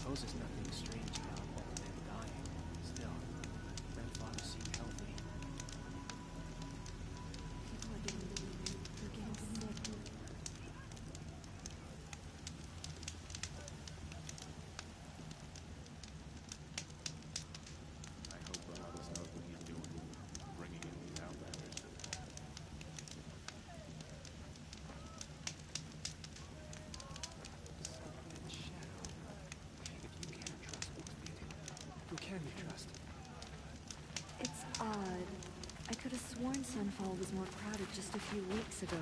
suppose there's nothing strange about all of them dying. Still, grandfather seemed healthy. People are getting sick. I hope Barabbas knows what he's doing, bringing in these outlanders. Shadow. If you can't trust what's beating, who can you trust? It's odd. I could have sworn Sunfall was more crowded just a few weeks ago.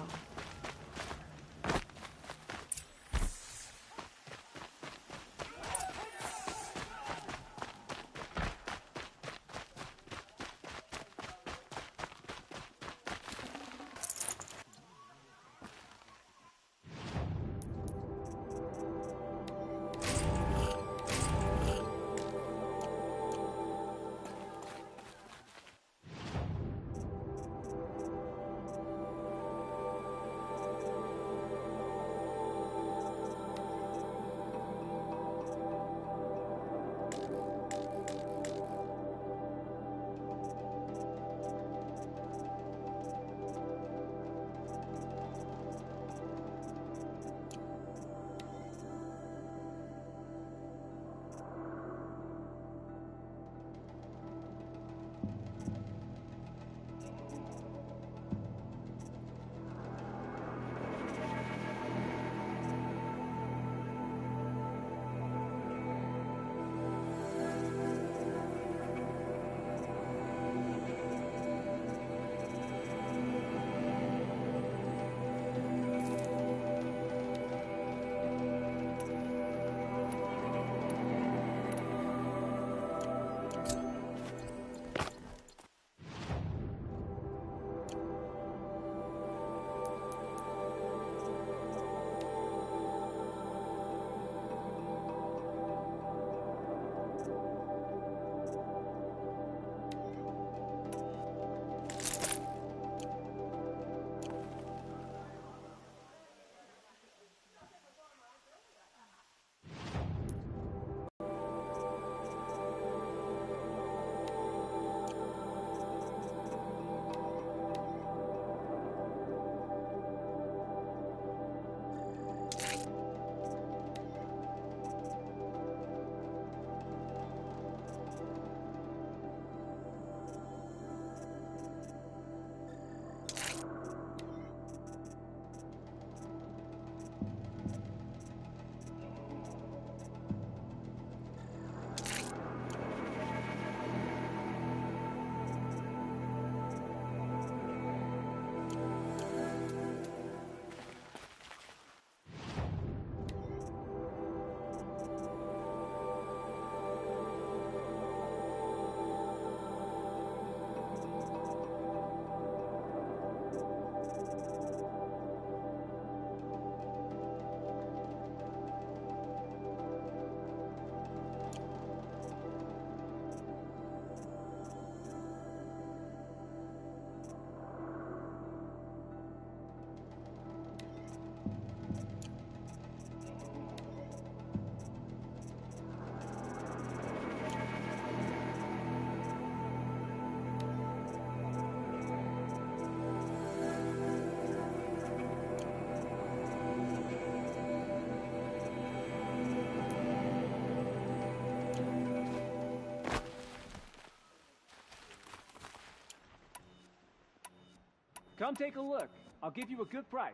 Come take a look. I'll give you a good price.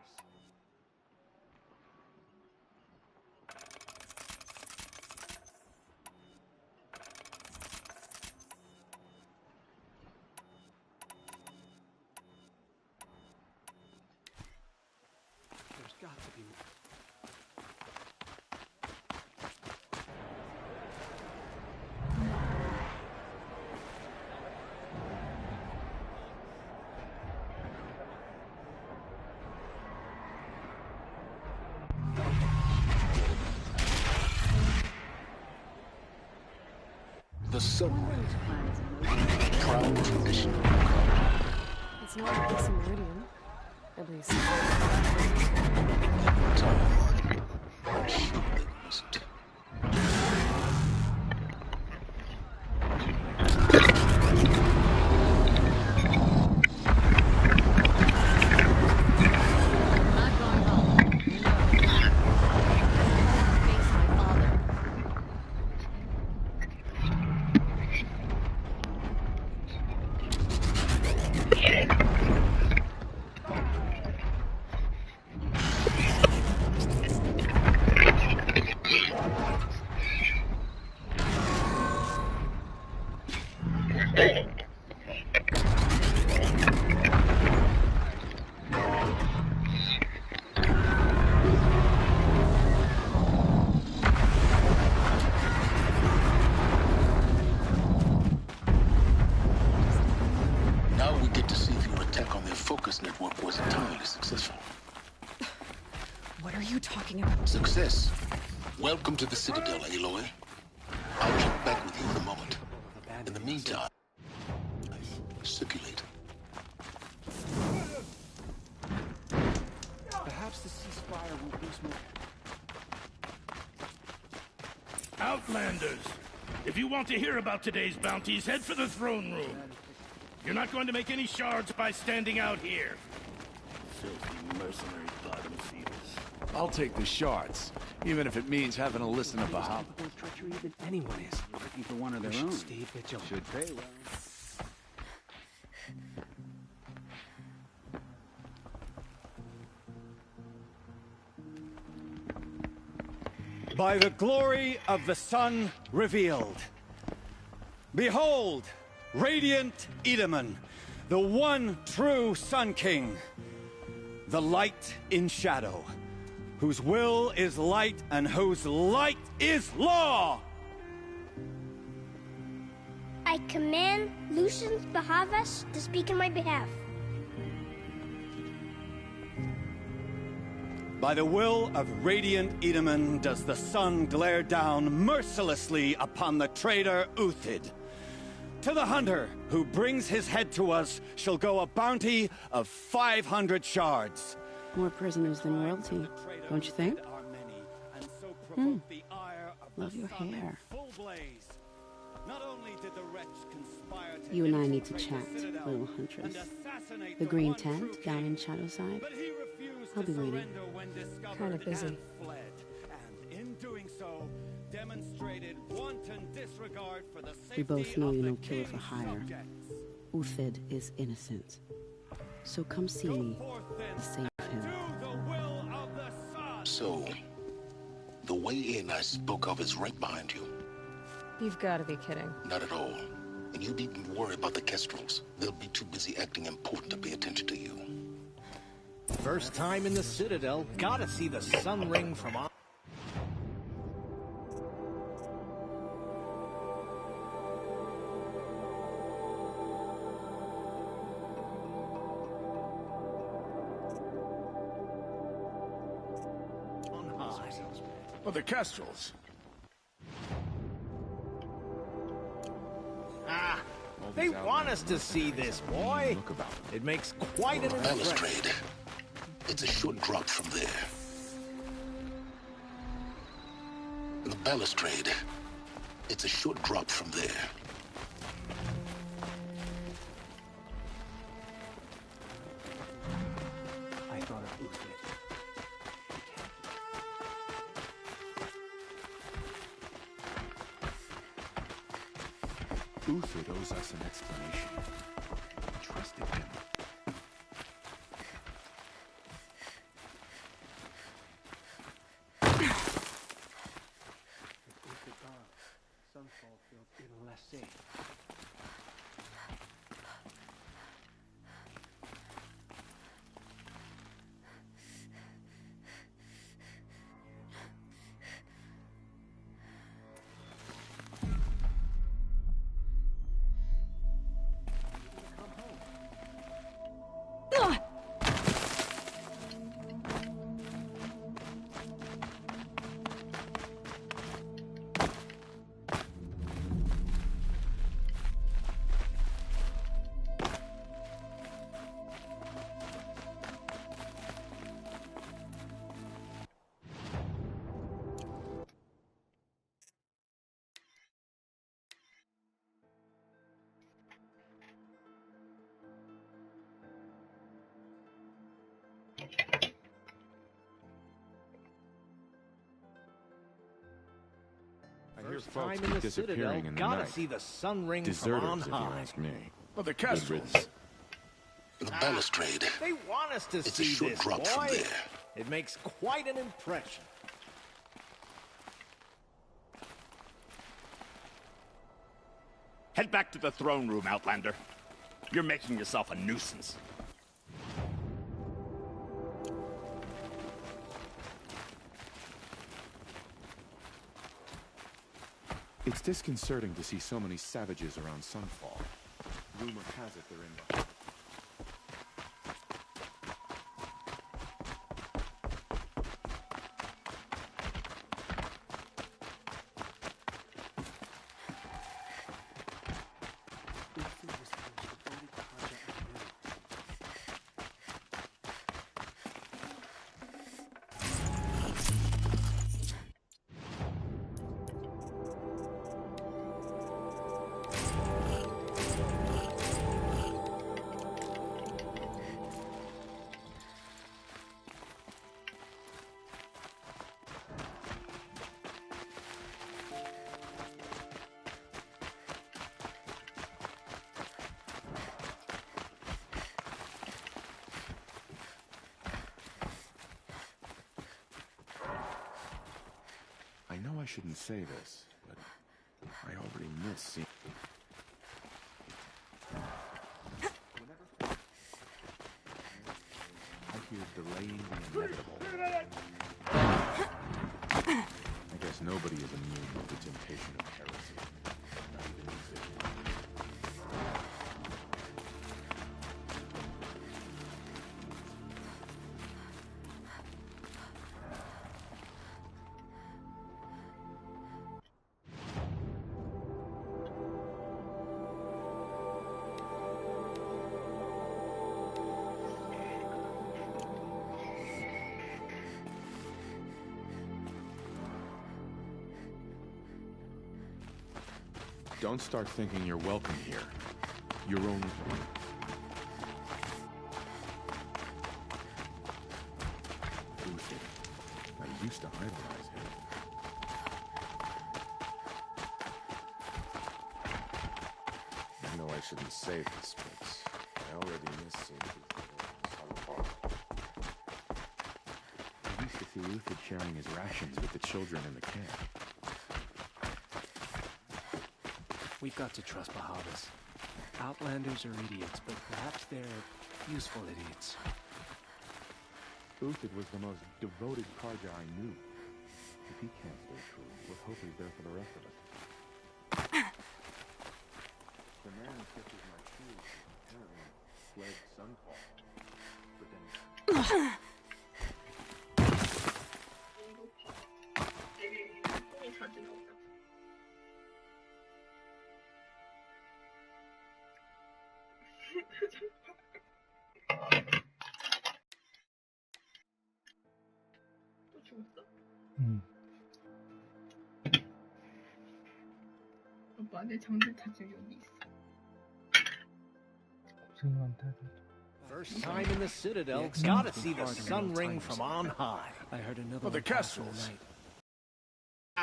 There's got to be more. The subway. Crown tradition. It's not a piece of meridian, at least. Time. I'm sure it wasn't. Success. Welcome to the Citadel, Aloy. I'll check back with you in a moment. In the meantime, circulate. Perhaps the ceasefire will boost more. Outlanders! If you want to hear about today's bounties, head for the throne room. You're not going to make any shards by standing out here. Filthy mercenary bottom feeders. I'll take the shards, even if it means having to listen to Bahama. Treachery than anyone is. Looking for one of their We should own. stay vigilant. Should pay well. By the glory of the sun revealed. Behold, radiant Edaman, the one true Sun King, the light in shadow, whose will is light and whose light is law! I command Lucian Bahavas to speak in my behalf. By the will of radiant Edaman does the sun glare down mercilessly upon the traitor Uthid. To the hunter who brings his head to us shall go a bounty of 500 shards. More prisoners than royalty, don't you think? Love your hair. You and I need to chat, little huntress. The green tent down in Shadowside. I'll be waiting. Kind of busy. We both know you're no killer for hire. Uthid is innocent. So come see me to save him. So, the way in I spoke of is right behind you. You've got to be kidding. Not at all. And you needn't worry about the Kestrels. They'll be too busy acting important to pay attention to you. First time in the Citadel, gotta see the sun ring from on. Well, the Kestrels. Ah, they want us to see this, boy. It makes quite an impression. Balustrade. It's a short drop from there. The balustrade. It's a short drop from there. I thought of Uthid. Uthid owes us an explanation. We trusted him. Sunfall feels even less safe. I hear First folks time in keep the Citadel, disappearing in the gotta night. see the sun ring Deserters, from on if you high. ask me. Well, the Good Kestrels. riddance. The balustrade. They want us to It's a see short this, drop boy. from there. It makes quite an impression. Head back to the throne room, Outlander. You're making yourself a nuisance. It's disconcerting to see so many savages around Sunfall. Rumor has it they're in the... I shouldn't say this, but I already miss seeing... I hear delaying the inevitable. I guess nobody is immune to the temptation of heresy. Not even Uthed. Don't start thinking you're welcome here. You're only... Uthed. I used to idolize him. I know I shouldn't say this, but I already miss seeing Sunfall. I used to see Uthed sharing his rations with the children in the camp. We've got to trust Bahavas. Outlanders are idiots, but perhaps they're useful idiots. Uthed was the most devoted Karja I knew. If he can't stay true, what hope is there for the rest of us? The man who kisses my shoes apparently fled Sunfall. But then... 또 죽었어? 오빠 내 장들 다 지금 여기 있어. 고생이 많다. First time in the Citadel, gotta see the sun ring from on high. I heard another For the one pass in the Kestrels. night.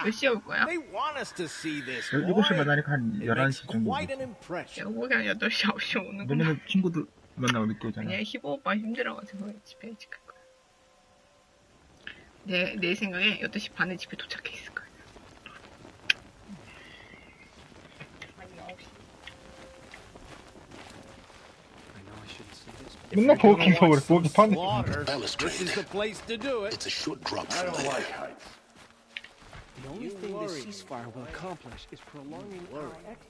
몇 시에 올 거야? They want us to see this, boy. 7시 만나니까 한 It makes 11시 정도. quite an impression. 오후가 8시, 9시 오는구나. 왜냐면 친구들 만나고 늦게 오잖아. 아니야, 희보 오빠 힘들어가지고 집에 일찍 갈 거야. 내 생각에 8시 반에 집에 도착해 있을 거야. 아니, 9시. 맨날 버거킹 먹으래. 버거킹 파는 This is the place to do it. It's a short drop I from don't there. like heights. The only You thing this worry me, ceasefire will boy. accomplish is prolonging worry. our exit.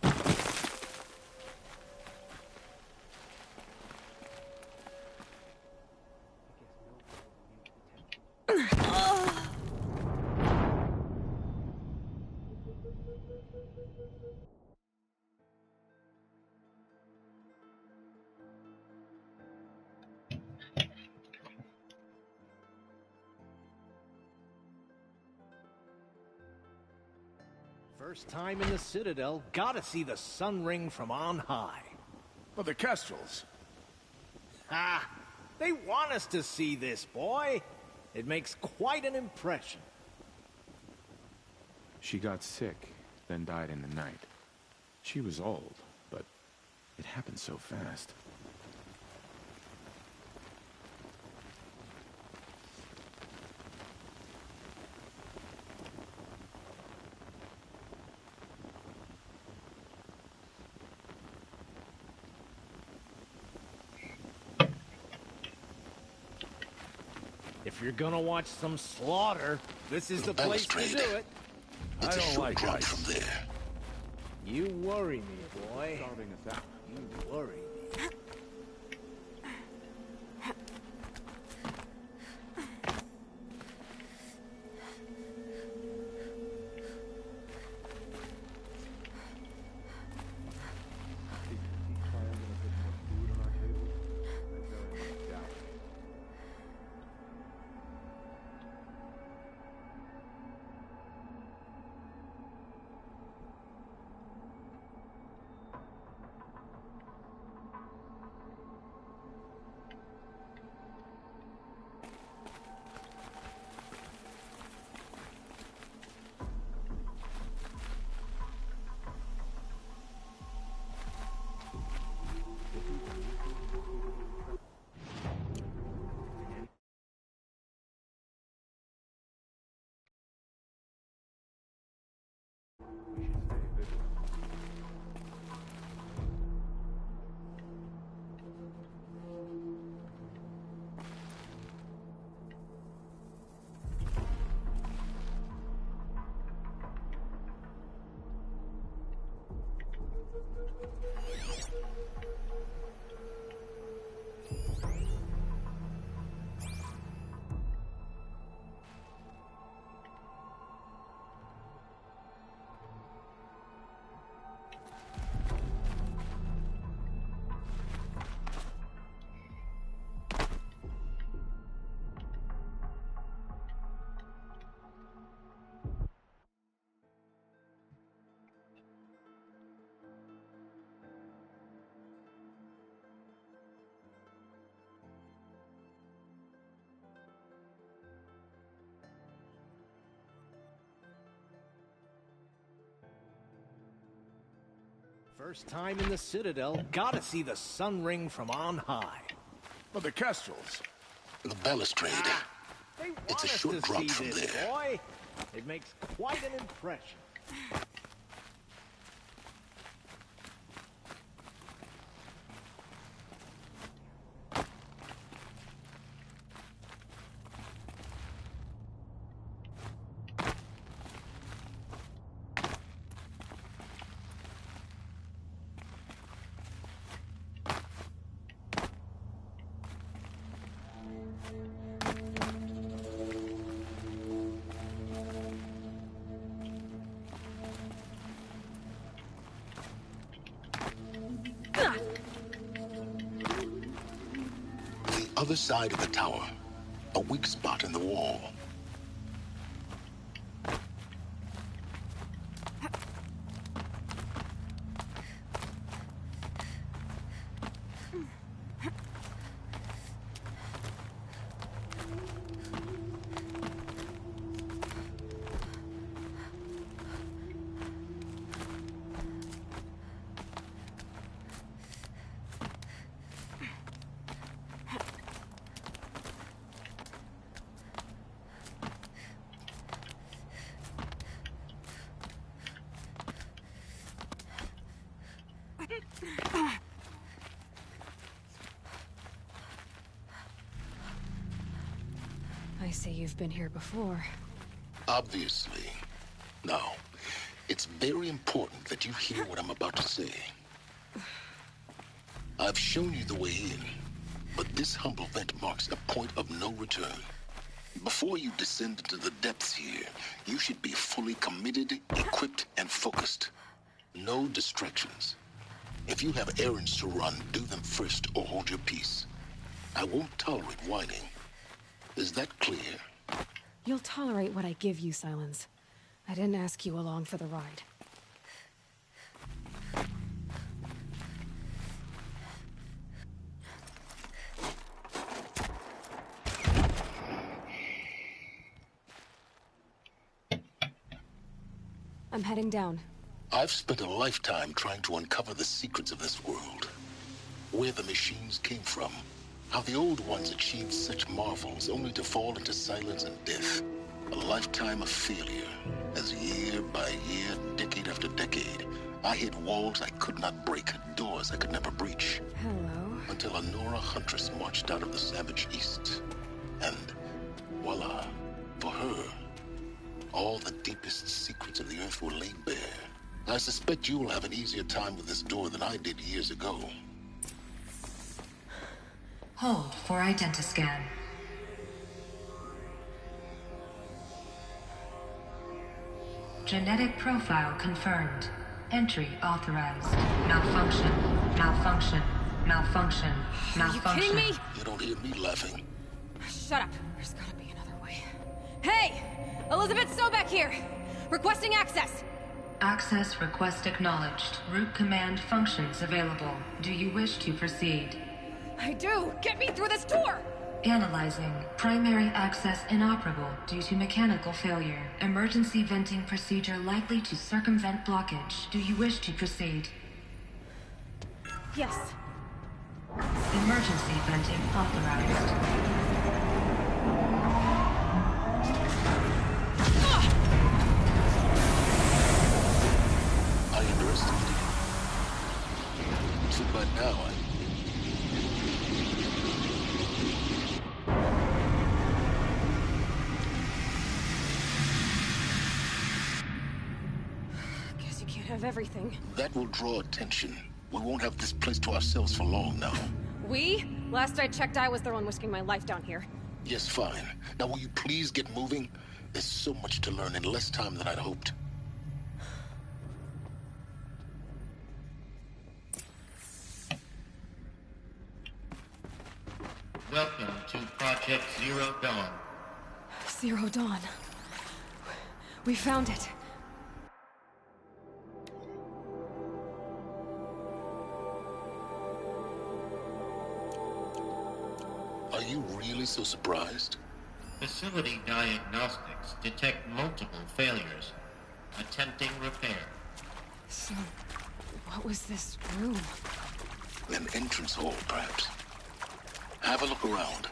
First time in the Citadel, gotta see the sun ring from on high. For the Kestrels. Ah, they want us to see this, boy. It makes quite an impression. She got sick, then died in the night. She was old, but it happened so fast. If you're gonna watch some slaughter, this is the place to do it. It's I a don't short like drop heights. from there. You worry me, boy. Starving us out. You worry me. First time in the Citadel, gotta see the sun ring from on high. But the Kestrels. The balustrade. They want It's a us short to drop see from this, there. boy. It makes quite an impression. The other side of the tower. A weak spot in the wall. I see you've been here before. Obviously. Now, it's very important that you hear what I'm about to say. I've shown you the way in, but this humble vent marks a point of no return. Before you descend into the depths here, you should be fully committed, equipped, and focused. No distractions. If you have errands to run, do them first or hold your peace. I won't tolerate whining. Is that clear? You'll tolerate what I give you, Silence. I didn't ask you along for the ride. I'm heading down. I've spent a lifetime trying to uncover the secrets of this world. Where the machines came from. How the old ones achieved such marvels only to fall into silence and death. A lifetime of failure. As year by year, decade after decade, I hit walls I could not break, doors I could never breach. Hello. Until a Nora huntress marched out of the savage east. And voila, for her, all the deepest secrets of the earth were laid bare. I suspect you will have an easier time with this door than I did years ago. Hold for identiscan. Genetic profile confirmed. Entry authorized. Malfunction. Malfunction. Malfunction. Malfunction. Are you kidding me? You don't hear me laughing. Shut up. There's gotta be another way. Hey! Elizabeth Sobeck here! Requesting access! Access request acknowledged. Root command functions available. Do you wish to proceed? I do! Get me through this door! Analyzing. Primary access inoperable due to mechanical failure. Emergency venting procedure likely to circumvent blockage. Do you wish to proceed? Yes. Emergency venting authorized. now. Guess you can't have everything. That will draw attention. We won't have this place to ourselves for long now. We? Last I checked, I was the one risking my life down here. Yes, fine. Now will you please get moving? There's so much to learn in less time than I'd hoped. Welcome to Project Zero Dawn. Zero Dawn. We found it. Are you really so surprised? Facility diagnostics detect multiple failures. Attempting repair. So, what was this room? An entrance hall, perhaps. Have a look around.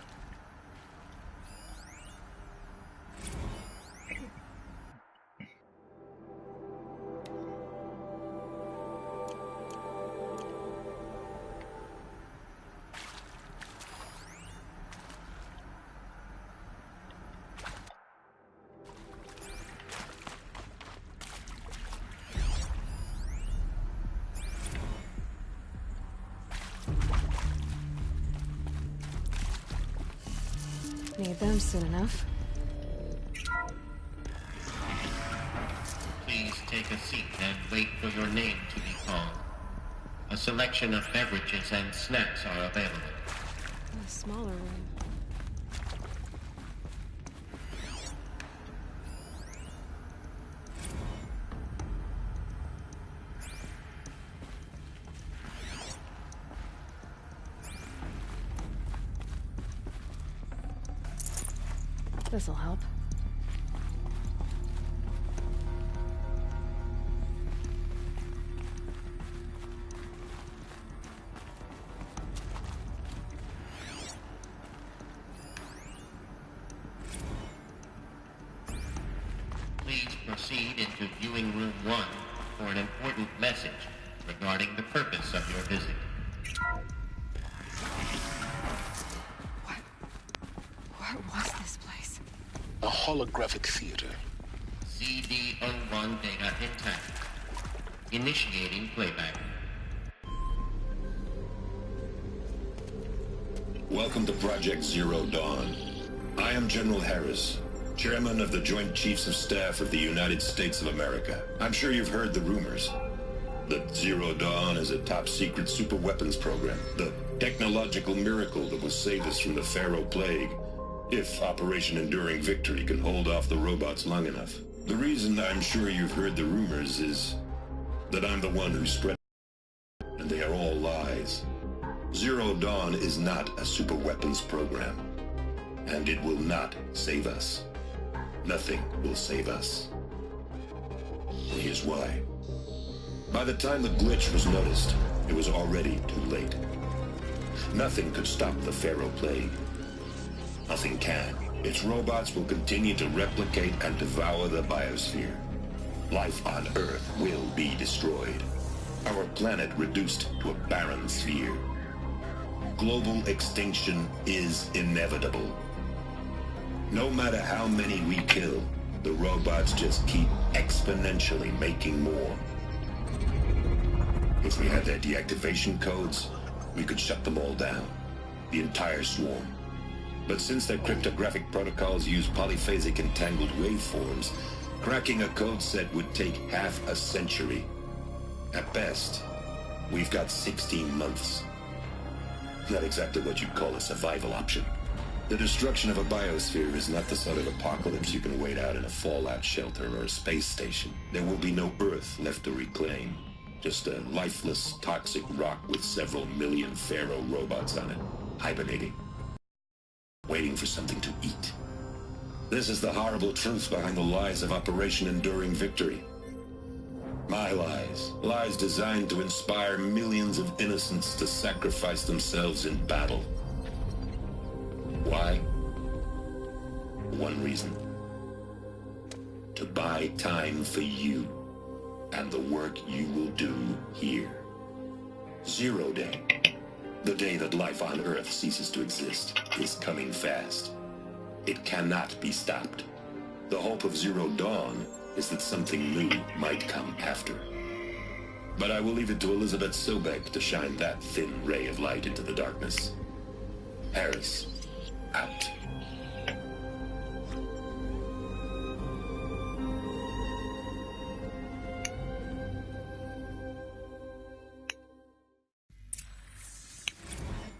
Need them soon enough. Please take a seat and wait for your name to be called. A selection of beverages and snacks are available. A smaller room. This'll help. Please proceed into viewing room 1 for an important message regarding the purpose of your visit. What was this place? A holographic theater. CD01 data intact. Initiating playback. Welcome to Project Zero Dawn. I am General Harris, Chairman of the Joint Chiefs of Staff of the United States of America. I'm sure you've heard the rumors that Zero Dawn is a top-secret super-weapons program, the technological miracle that will save us from the Pharaoh Plague, if Operation Enduring Victory can hold off the robots long enough. The reason I'm sure you've heard the rumors is that I'm the one who spread it, and they are all lies. Zero Dawn is not a super-weapons program, and it will not save us. Nothing will save us. Here's why. By the time the glitch was noticed, it was already too late. Nothing could stop the Pharaoh Plague. Nothing can. Its robots will continue to replicate and devour the biosphere. Life on Earth will be destroyed. Our planet reduced to a barren sphere. Global extinction is inevitable. No matter how many we kill, the robots just keep exponentially making more. If we had their deactivation codes, we could shut them all down. The entire swarm. But since their cryptographic protocols use polyphasic entangled waveforms, cracking a code set would take half a century. At best, we've got 16 months. Not exactly what you'd call a survival option. The destruction of a biosphere is not the sort of apocalypse you can wait out in a fallout shelter or a space station. There will be no Earth left to reclaim. Just a lifeless, toxic rock with several million Pharaoh robots on it, hibernating. Waiting for something to eat. This is the horrible truth behind the lies of Operation Enduring Victory. My lies. Lies designed to inspire millions of innocents to sacrifice themselves in battle. Why? One reason. To buy time for you and the work you will do here. Zero Day. The day that life on Earth ceases to exist is coming fast. It cannot be stopped. The hope of Zero Dawn is that something new might come after. But I will leave it to Elizabeth Sobek to shine that thin ray of light into the darkness. Harris, out.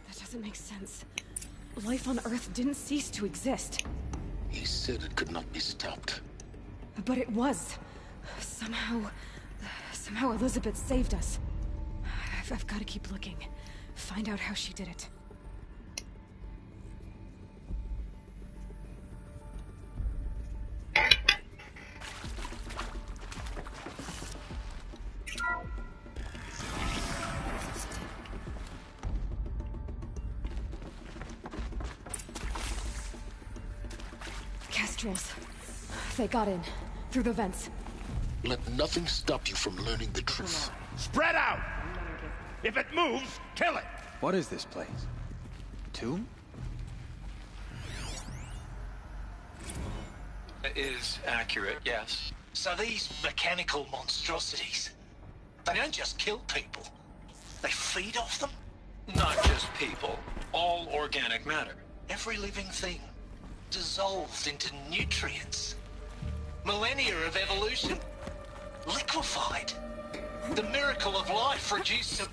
That doesn't make sense. Life on Earth didn't cease to exist. He said it could not be stopped. But it was. Somehow Elizabeth saved us. I've got to keep looking. Find out how she did it. Kestrels. They got in. Through the vents. Let nothing stop you from learning the truth. Spread out! If it moves, kill it! What is this place? Tomb? It is accurate, yes. So these mechanical monstrosities, they don't just kill people. They feed off them? Not just people. All organic matter. Every living thing dissolved into nutrients. Millennia of evolution liquefied. The miracle of life reduced to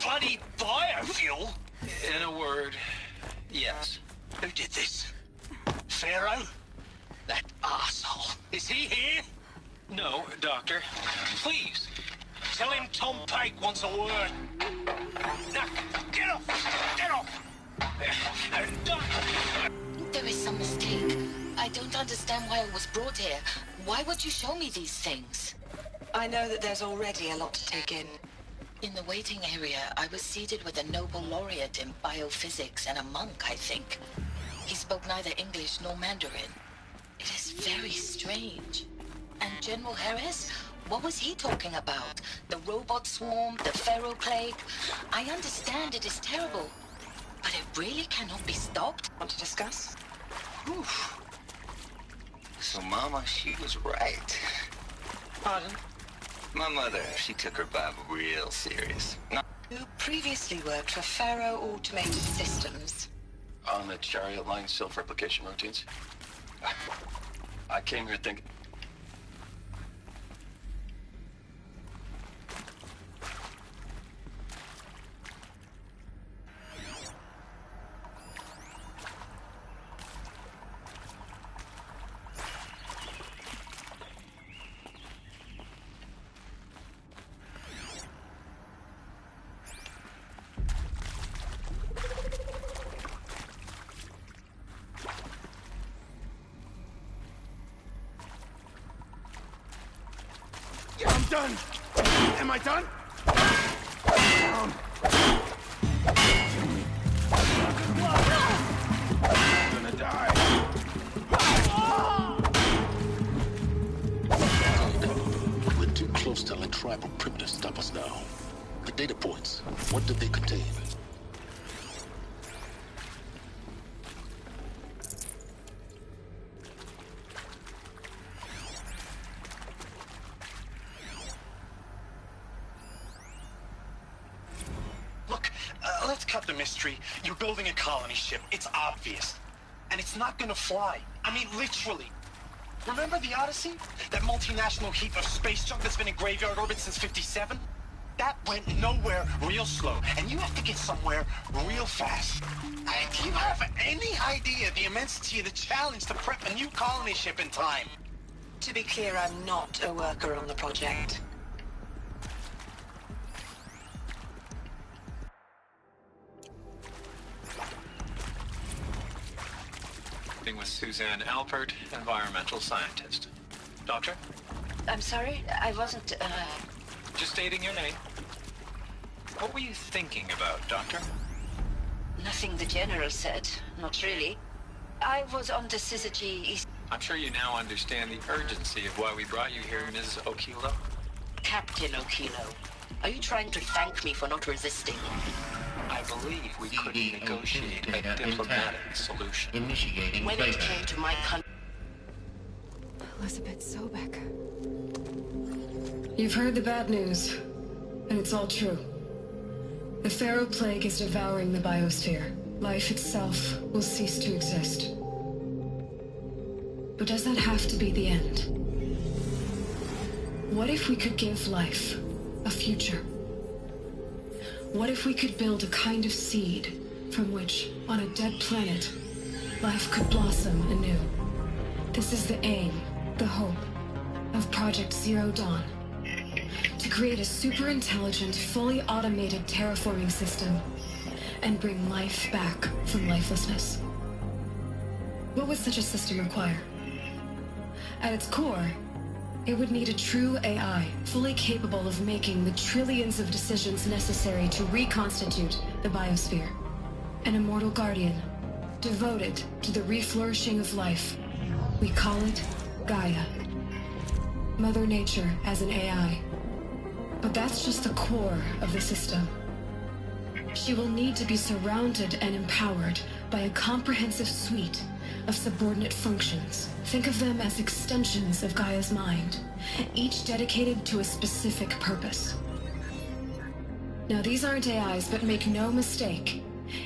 bloody biofuel. In a word, yes. Who did this? Pharaoh? That arsehole. Is he here? No, Doctor. Please, tell him Tom Pike wants a word. Now, get off! Get off! There is some mistake. I don't understand why I was brought here. Why would you show me these things? I know that there's already a lot to take in. In the waiting area, I was seated with a Nobel laureate in biophysics and a monk, I think. He spoke neither English nor Mandarin. It is very strange. And General Harris? What was he talking about? The robot swarm, the Pharaoh plague? I understand it is terrible, but it really cannot be stopped. Want to discuss? Oof. So Mama, she was right. Pardon? My mother, she took her Bible real serious. You previously worked for Pharaoh Automated Systems. On the chariot line self-replication routines? I came here thinking... I'm done! Am I done? I'm gonna die. We're too close to let tribal primitives stop us now. The data points, what did they contain? Let's cut the mystery. You're building a colony ship. It's obvious. And it's not gonna fly. I mean, literally. Remember the Odyssey? That multinational heap of space junk that's been in graveyard orbit since '57? That went nowhere real slow. And you have to get somewhere real fast. Do you have any idea the immensity of the challenge to prep a new colony ship in time? To be clear, I'm not a worker on the project. With Suzanne Alpert, environmental scientist. Doctor? I'm sorry, I wasn't, Just stating your name. What were you thinking about, Doctor? Nothing the General said. Not really. I was on the Syzygy East... I'm sure you now understand the urgency of why we brought you here, Ms. Okilo. Captain Okilo. Are you trying to thank me for not resisting? I believe we could negotiate a diplomatic solution. Initiating When it came to my country... Elizabeth Sobek. You've heard the bad news, and it's all true. The Pharaoh Plague is devouring the biosphere. Life itself will cease to exist. But does that have to be the end? What if we could give life a future? What if we could build a kind of seed from which, on a dead planet, life could blossom anew? This is the aim, the hope, of Project Zero Dawn. To create a super-intelligent, fully automated terraforming system and bring life back from lifelessness. What would such a system require? At its core, it would need a true AI, fully capable of making the trillions of decisions necessary to reconstitute the biosphere. An immortal guardian, devoted to the reflourishing of life. We call it Gaia. Mother Nature as an AI. But that's just the core of the system. She will need to be surrounded and empowered by a comprehensive suite of subordinate functions. Think of them as extensions of Gaia's mind, each dedicated to a specific purpose. Now, these aren't AIs, but make no mistake,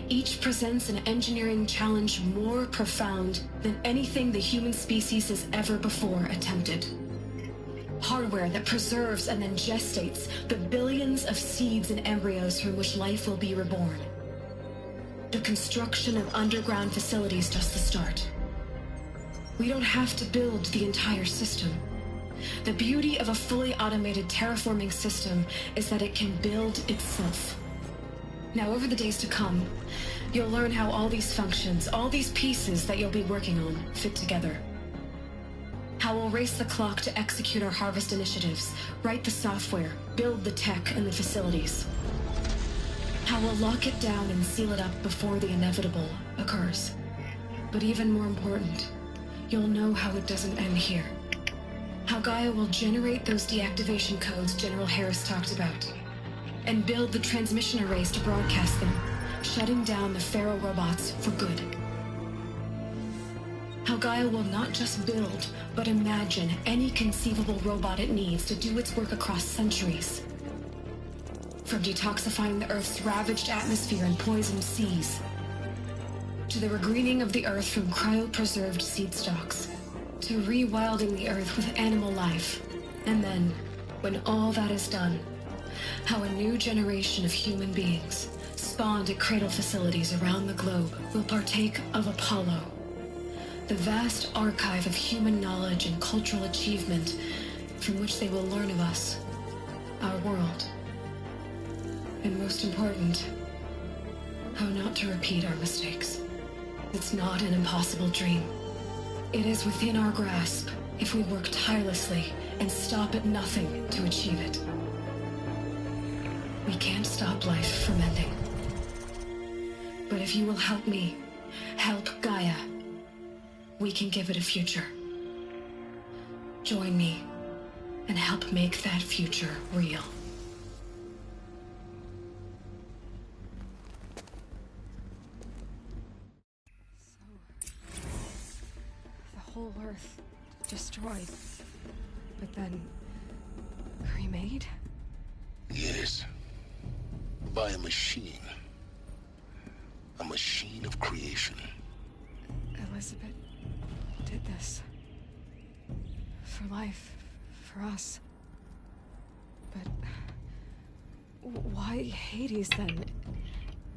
each presents an engineering challenge more profound than anything the human species has ever before attempted. Hardware that preserves and then gestates the billions of seeds and embryos from which life will be reborn. The construction of underground facilities just the start. We don't have to build the entire system. The beauty of a fully automated terraforming system is that it can build itself. Now, over the days to come, you'll learn how all these functions, all these pieces that you'll be working on, fit together. How we'll race the clock to execute our harvest initiatives, write the software, build the tech and the facilities. How we'll lock it down and seal it up before the inevitable occurs. But even more important, you'll know how it doesn't end here. How Gaia will generate those deactivation codes General Harris talked about, and build the transmission arrays to broadcast them, shutting down the Pharaoh robots for good. How Gaia will not just build, but imagine any conceivable robot it needs to do its work across centuries. From detoxifying the Earth's ravaged atmosphere and poisoned seas, to the regreening of the Earth from cryopreserved seed stalks, to rewilding the Earth with animal life. And then, when all that is done, how a new generation of human beings, spawned at cradle facilities around the globe, will partake of Apollo, the vast archive of human knowledge and cultural achievement from which they will learn of us, our world. And most important, how not to repeat our mistakes. It's not an impossible dream. It is within our grasp if we work tirelessly and stop at nothing to achieve it. We can't stop life from ending. But if you will help me, help Gaia, we can give it a future. Join me and help make that future real. The whole Earth destroyed, but then remade? Yes. By a machine. A machine of creation. Elizabeth did this. For life. For us. But why Hades then?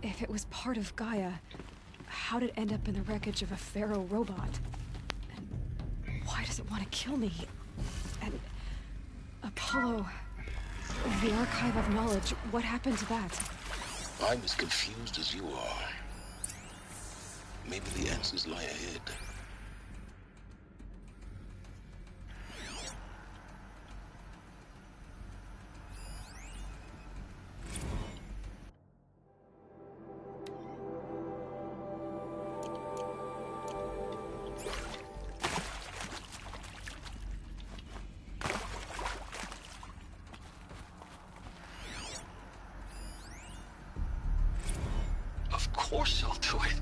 If it was part of Gaia, how did it end up in the wreckage of a Pharaoh robot? And why does it want to kill me? And Apollo, the archive of knowledge, what happened to that? I'm as confused as you are. Maybe the answers lie ahead. course I'll do it.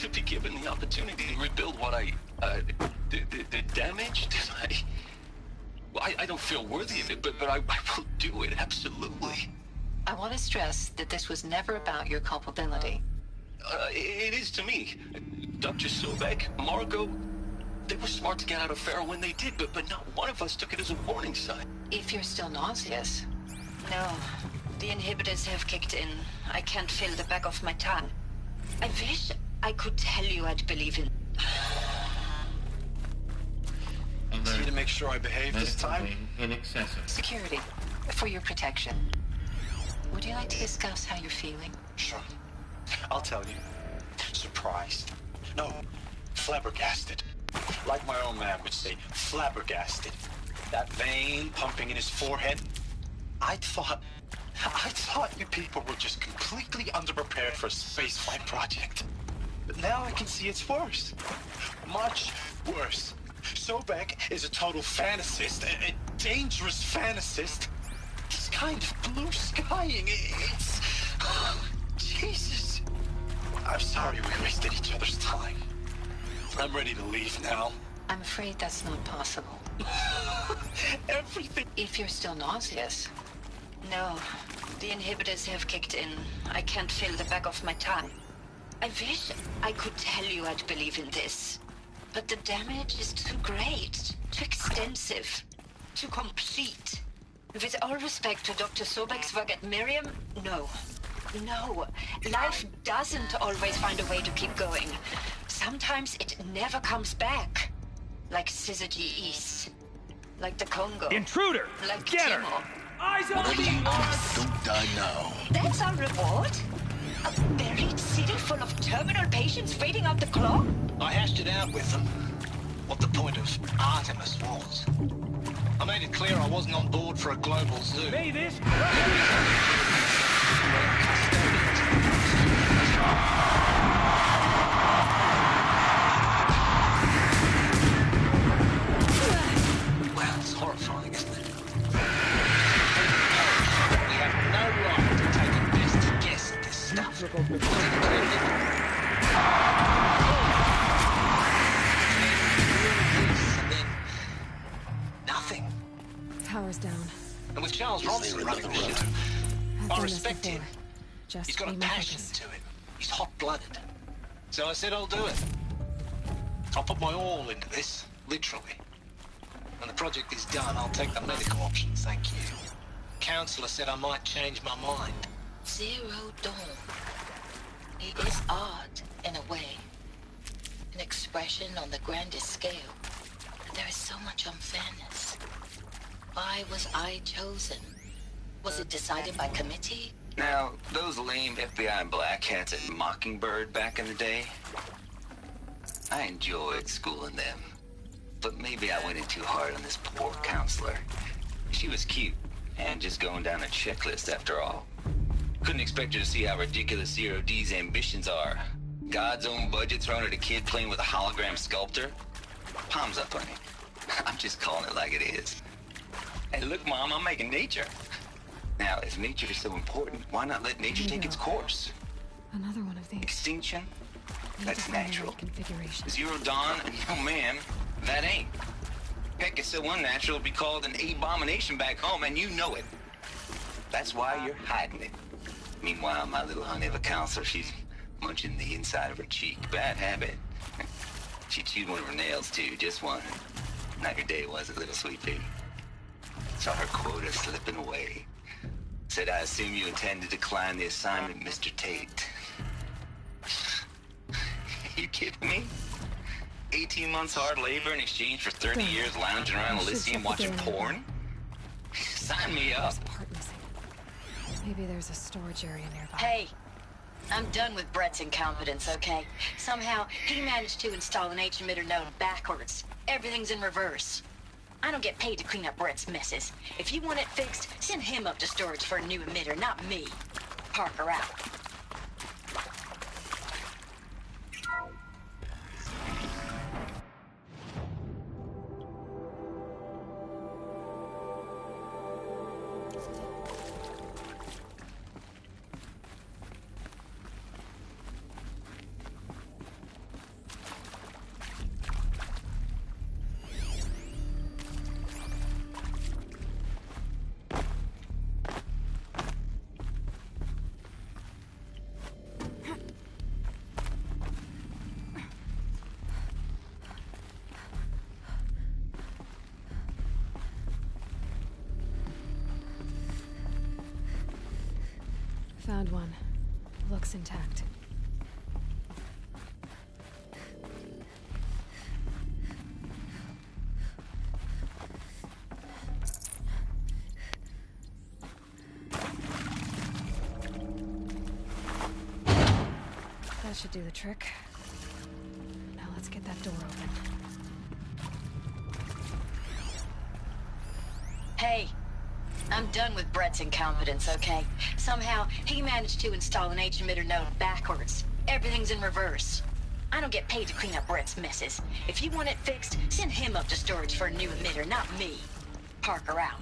To be given the opportunity to rebuild what the damage that I don't feel worthy of it, but I will do it, absolutely. I want to stress that this was never about your culpability. It is to me. Dr. Sobek, Margot, they were smart to get out of Pharaoh when they did, but not one of us took it as a warning sign. If you're still nauseous. No, the inhibitors have kicked in. I can't feel the back of my tongue. I wish I could tell you I'd believe in... See to make sure I behave this time? Security, for your protection. Would you like to discuss how you're feeling? Sure. I'll tell you. Surprised. No, flabbergasted. Like my old man would say, flabbergasted. That vein pumping in his forehead. I thought you people were just completely underprepared for a spaceflight project. But now I can see it's worse. Much worse. Sobek is a total fantasist, a dangerous fantasist. He's kind of blue skying. It's... Jesus. I'm sorry we wasted each other's time. I'm ready to leave now. I'm afraid that's not possible. Everything... If you're still nauseous. No, the inhibitors have kicked in. I can't feel the back of my tongue. I wish I could tell you I'd believe in this. But the damage is too great, too extensive, too complete. With all respect to Dr. Sobek's work at Miriam, no. No, life doesn't always find a way to keep going. Sometimes it never comes back. Like Syzygy East. Like the Congo. Intruder! Like Get her! Timor. Eyes on Whatever me, you do, Mars! don't die now. That's our reward? A buried city full of terminal patients waiting out the clock? I hashed it out with them. What the point of Artemis was. I made it clear I wasn't on board for a global zoo. May this... Well, it's horrifying, isn't it? We have no right to take a best guess at this stuff. And then... nothing. Power's down. And with Charles Ronson running the ship, I've I done this respect him. before. Just He's got a be more passion focused. to him. He's hot-blooded. So I said I'll do it. I'll put my all into this, literally. When the project is done, I'll take the medical option, thank you. Counselor said I might change my mind. Zero Dawn. It is odd, in a way. An expression on the grandest scale. But there is so much unfairness. Why was I chosen? Was it decided by committee? Now, those lame FBI black hats at Mockingbird back in the day, I enjoyed schooling them. But maybe I went in too hard on this poor counselor. She was cute, and just going down a checklist after all. Couldn't expect her to see how ridiculous Zero D's ambitions are. God's own budget thrown at a kid playing with a hologram sculptor? Palms up, honey. I'm just calling it like it is. Hey, look, Mom, I'm making nature. Now, if nature is so important, why not let nature take its course? Another one of these. Extinction? Need That's to find the natural. right configuration. Zero Dawn? No, ma'am. That ain't. Heck, it's so unnatural to be called an abomination back home, and you know it. That's why you're hiding it. Meanwhile, my little honey of a counselor, she's munching the inside of her cheek. Bad habit. She chewed one of her nails, too. Just one. Not your day, was it, little sweet pea? Saw her quota slipping away. Said, I assume you intend to decline the assignment, Mr. Tate. You kidding me? 18 months hard labor in exchange for 30 years lounging around Elysium watching porn? Sign me up. Part missing. Maybe there's a storage area nearby. Hey, I'm done with Brett's incompetence, okay? Somehow, he managed to install an H-emitter node backwards. Everything's in reverse. I don't get paid to clean up Brett's messes. If you want it fixed, send him up to storage for a new emitter, not me. Parker out. Found one. Looks intact. That should do the trick. Now let's get that door open. Hey, I'm done with Brett's incompetence, okay? Somehow, he managed to install an H-emitter node backwards. Everything's in reverse. I don't get paid to clean up Brett's messes. If you want it fixed, send him up to storage for a new emitter, not me. Parker out.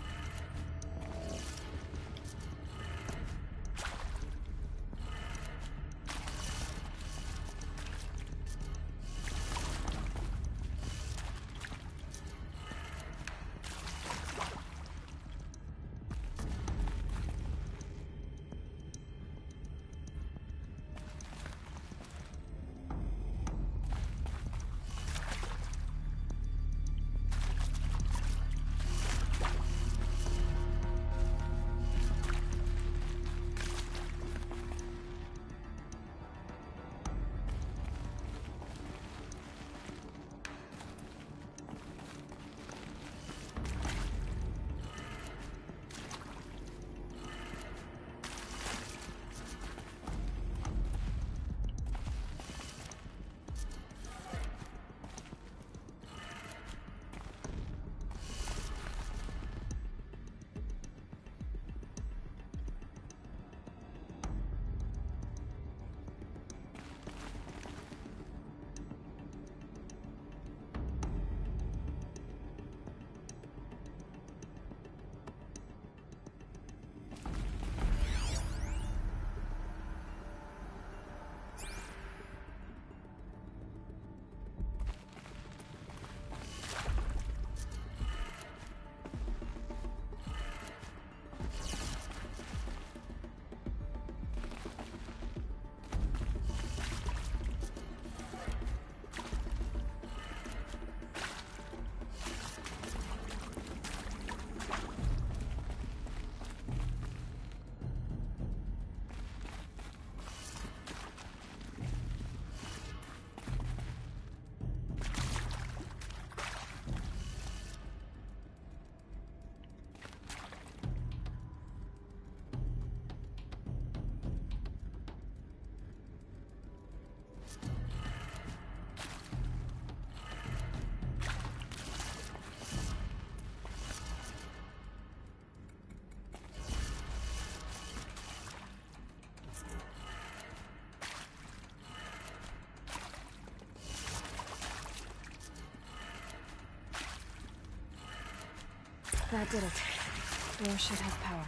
That did it. Door should have power.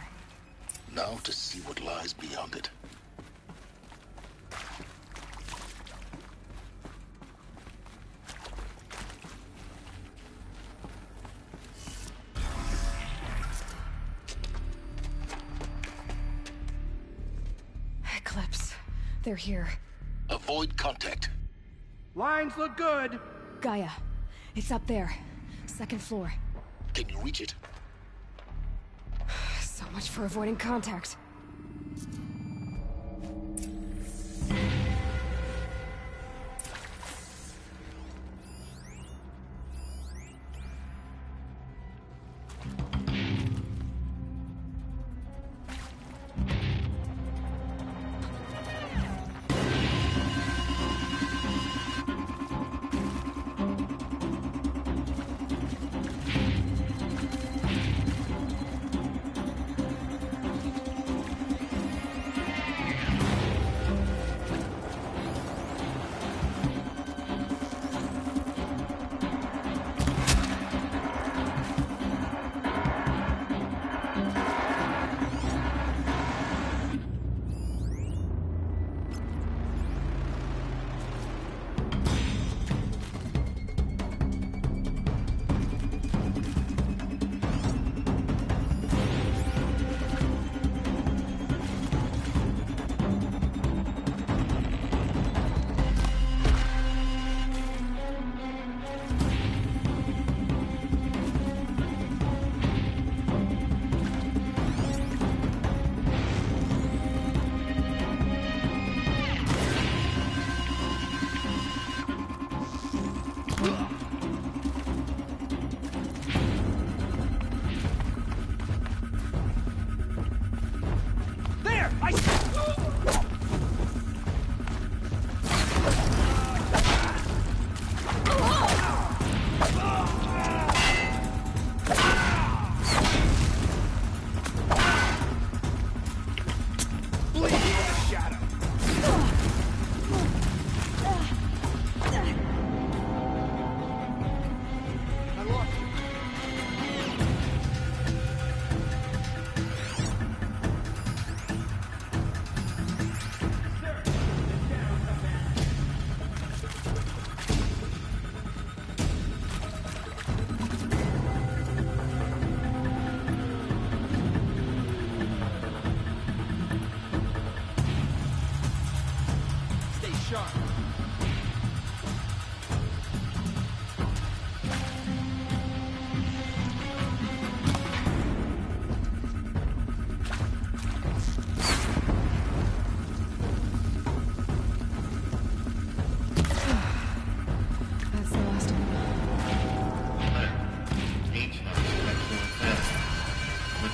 Now to see what lies beyond it. Eclipse. They're here. Avoid contact. Lines look good. Gaia. It's up there. Second floor. Can you reach it? So much for avoiding contact.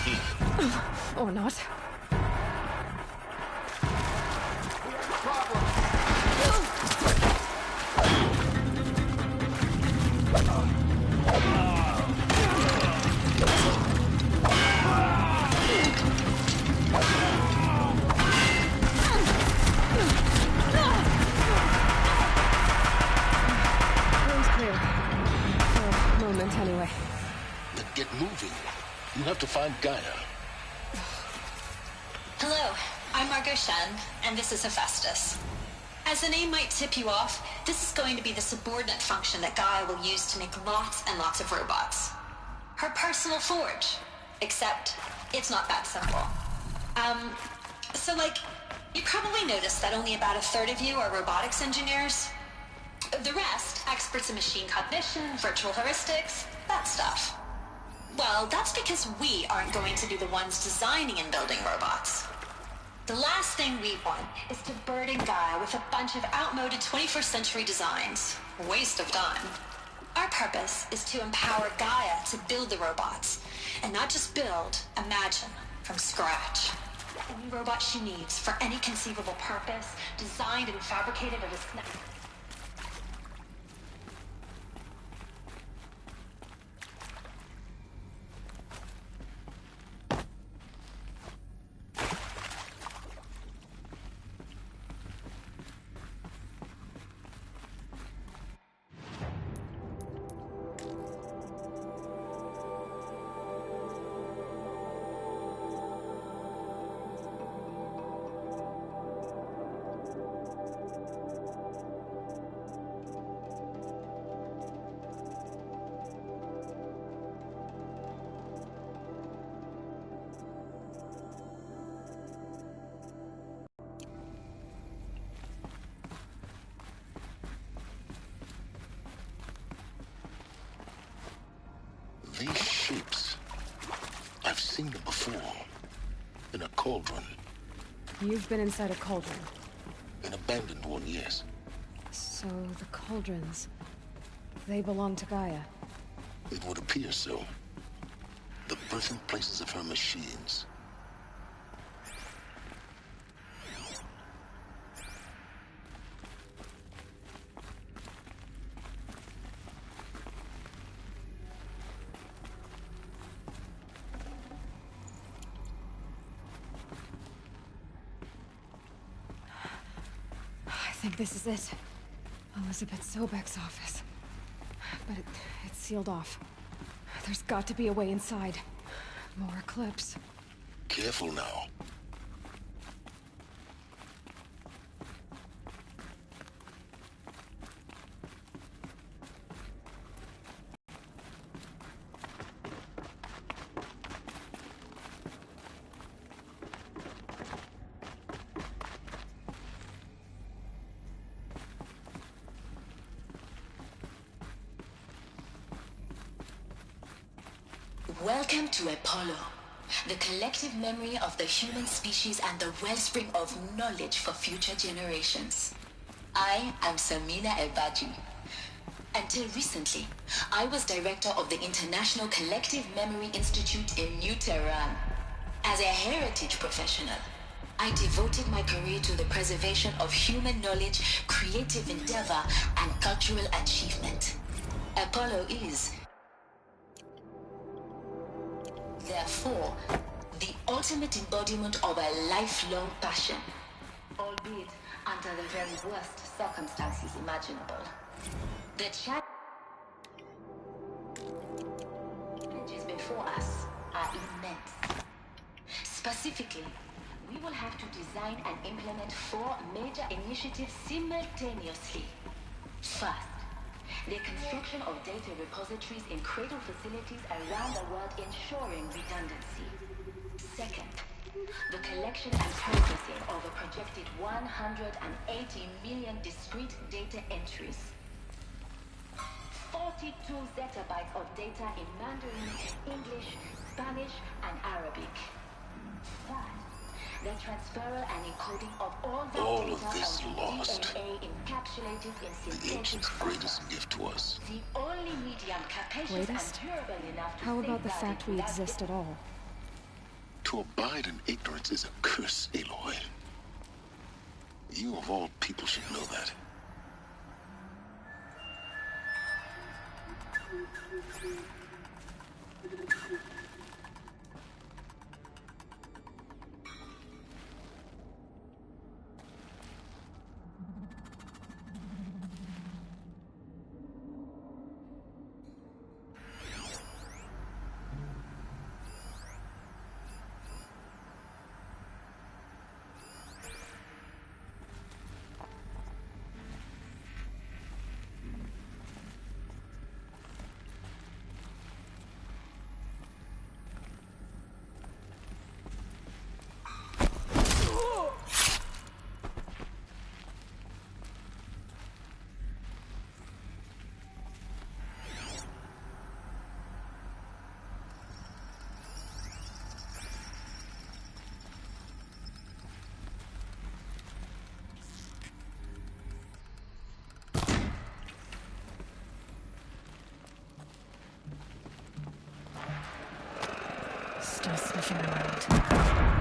team. Or not. Room's clear. For a moment, anyway. Then get moving. You have to find Gaia. Hello, I'm Margot Shen, and this is Hephaestus. As the name might tip you off, this is going to be the subordinate function that Gaia will use to make lots and lots of robots. Her personal forge. Except, it's not that simple. So you probably noticed that only about a third of you are robotics engineers. The rest, experts in machine cognition, virtual heuristics, that stuff. Well, that's because we aren't going to be the ones designing and building robots. The last thing we want is to burden Gaia with a bunch of outmoded 21st century designs. Waste of time. Our purpose is to empower Gaia to build the robots. And not just build, imagine, from scratch. Any robot she needs for any conceivable purpose, designed and fabricated at a snap. These shapes, I've seen them before. In a cauldron. You've been inside a cauldron. An abandoned one, yes. So the cauldrons, they belong to Gaia. It would appear so. The birthing places of her machines. I think this is it. Elizabeth Sobek's office. But it's sealed off. There's got to be a way inside. More Eclipse. Careful now. Welcome to Apollo, the collective memory of the human species and the wellspring of knowledge for future generations. I am Samina Ebaji. Until recently, I was director of the International Collective Memory Institute in New Tehran. As a heritage professional, I devoted my career to the preservation of human knowledge, creative endeavor, and cultural achievement. Apollo is, therefore, the ultimate embodiment of a lifelong passion, albeit under the very worst circumstances imaginable. The challenges before us are immense. Specifically, we will have to design and implement 4 major initiatives simultaneously. First, the construction of data repositories in cradle facilities around the world, ensuring redundancy. Second, the collection and processing of a projected 180 million discrete data entries. 42 zettabytes of data in Mandarin, English, Spanish, and Arabic. Third, the transferal and encoding of all that All data of this onto lost. DNA encapsulated in The synthetic ancients' greatest gift to us. the only medium capacious Greatest? and durable enough to How about the safeguard fact we its exist at all? To abide in ignorance is a curse, Aloy. You of all people should know that. Still sniffing around.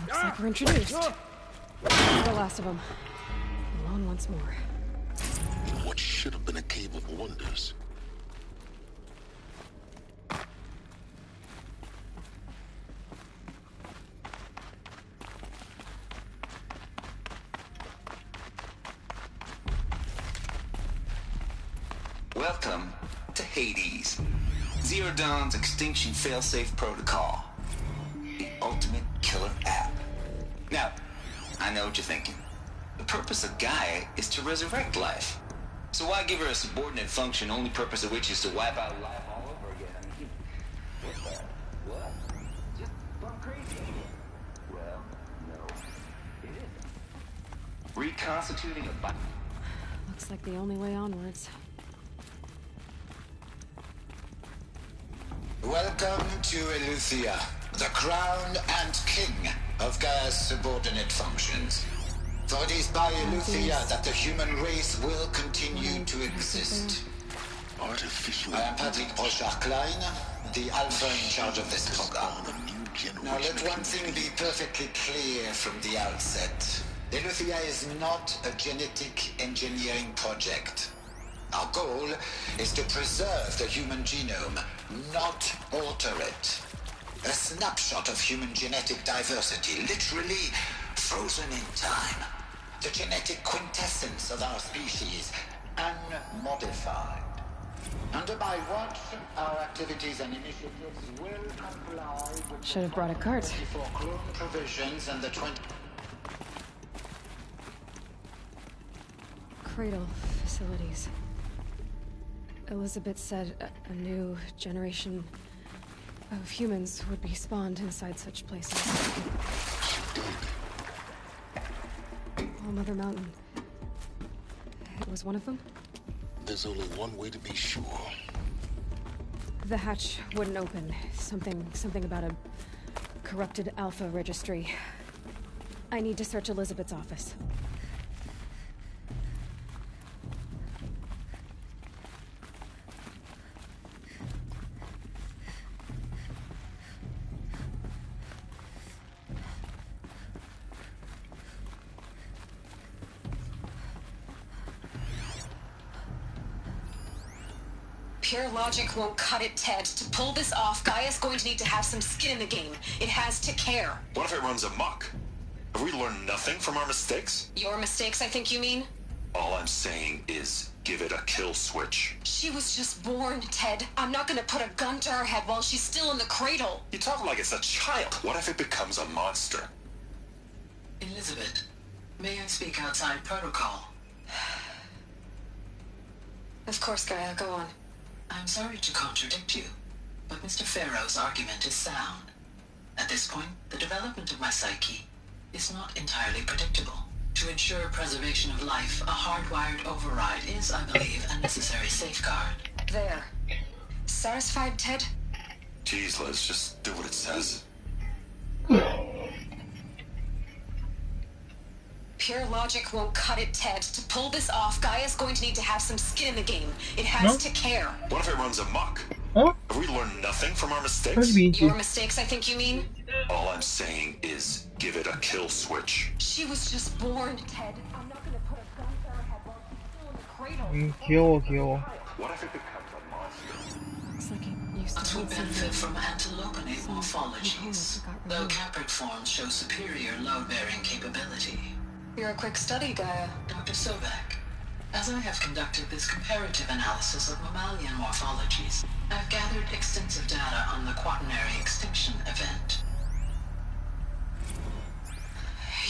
Looks like we're introduced. The last of them. Alone once more. What should have been a cave of wonders. Welcome to Hades. Zero Dawn's extinction failsafe protocol. The ultimate killer app. Now, I know what you're thinking. The purpose of Gaia is to resurrect life. So why give her a subordinate function, only purpose of which is to wipe out life all over again? I mean, what's that? What? Just gone crazy? Well, no. It isn't. Reconstituting a body. Looks like the only way onwards. Welcome to Eleuthia, the crown and king of Gaia's subordinate functions. For it is by Eleuthia that the human race will continue to exist. Artificial. I am Patrick Brochard-Klein, the alpha in charge of this program. Now let one thing be perfectly clear from the outset. Eleuthia is not a genetic engineering project. Our goal is to preserve the human genome, not alter it. A snapshot of human genetic diversity, literally frozen in time. The genetic quintessence of our species, unmodified. Under my watch, our activities and initiatives will comply with Should have brought a cart. the clone provisions and the 20... Cradle facilities. Elizabeth said a new generation of humans would be spawned inside such places. All Mother Mountain. It was one of them? There's only one way to be sure. The hatch wouldn't open. Something about a corrupted Alpha registry. I need to search Elizabeth's office. Pure logic won't cut it, Ted. To pull this off, Gaia's going to need to have some skin in the game. It has to care. What if it runs amok? Have we learned nothing from our mistakes? Your mistakes, I think you mean? All I'm saying is give it a kill switch. She was just born, Ted. I'm not gonna put a gun to her head while she's still in the cradle. You talk like it's a child. What if it becomes a monster? Elizabeth, may I speak outside protocol? Of course, Gaia, go on. I'm sorry to contradict you, but Mr. Farrow's argument is sound. At this point, the development of my psyche is not entirely predictable. To ensure preservation of life, a hardwired override is, I believe, a necessary safeguard. There. Satisfied, Ted? Jeez, Liz, just do what it says. Pure logic won't cut it, Ted. To pull this off, Gaia's going to need to have some skin in the game. It has to care. What if it runs amok? Huh? Have we learned nothing from our mistakes? Your mistakes, I think you mean? All I'm saying is give it a kill switch. She was just born, Ted. I'm not gonna put a gun to her head while she's still in the cradle. 귀여워. What if it becomes a monster? Looks like it used It to would be benefit from antilogonate morphologies, though caprid forms show superior load-bearing capability. You're a quick study, Gaia. Dr. Sobek, as I have conducted this comparative analysis of mammalian morphologies, I've gathered extensive data on the quaternary extinction event.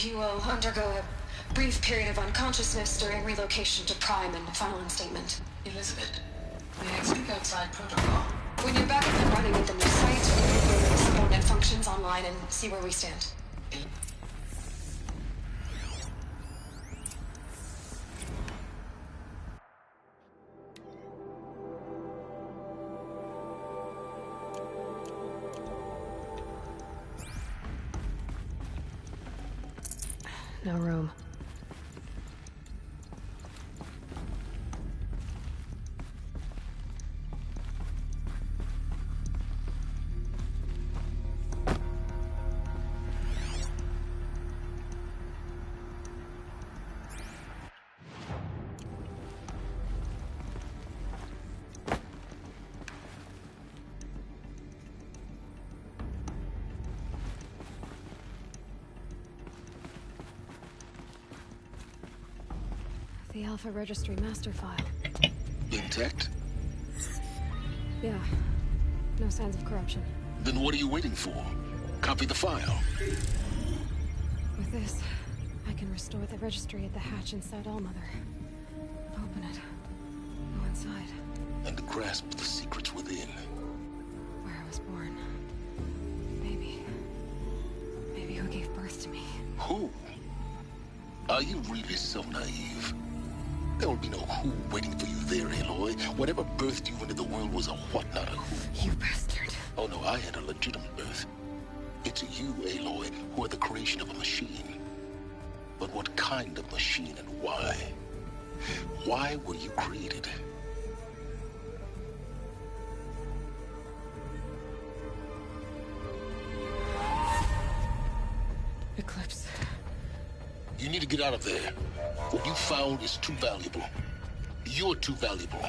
You will undergo a brief period of unconsciousness during relocation to Prime and final instatement. Elizabeth, may I speak outside protocol? When you're back up and running at the new site, we'll go to subordinate functions online and see where we stand. No room. The Alpha Registry master file. Intact? Yeah. No signs of corruption. Then what are you waiting for? Copy the file. With this, I can restore the registry at the hatch inside Allmother. Open it. grasp the secrets within. Where I was born. Maybe who gave birth to me. Who? Are you really so naive? There will be no who waiting for you there, Aloy. Whatever birthed you into the world was a what, not a who. You bastard. Oh no, I had a legitimate birth. It's you, Aloy, who are the creation of a machine. But what kind of machine and why? Why were you created? Eclipse. You need to get out of there. What you found is too valuable. You're too valuable.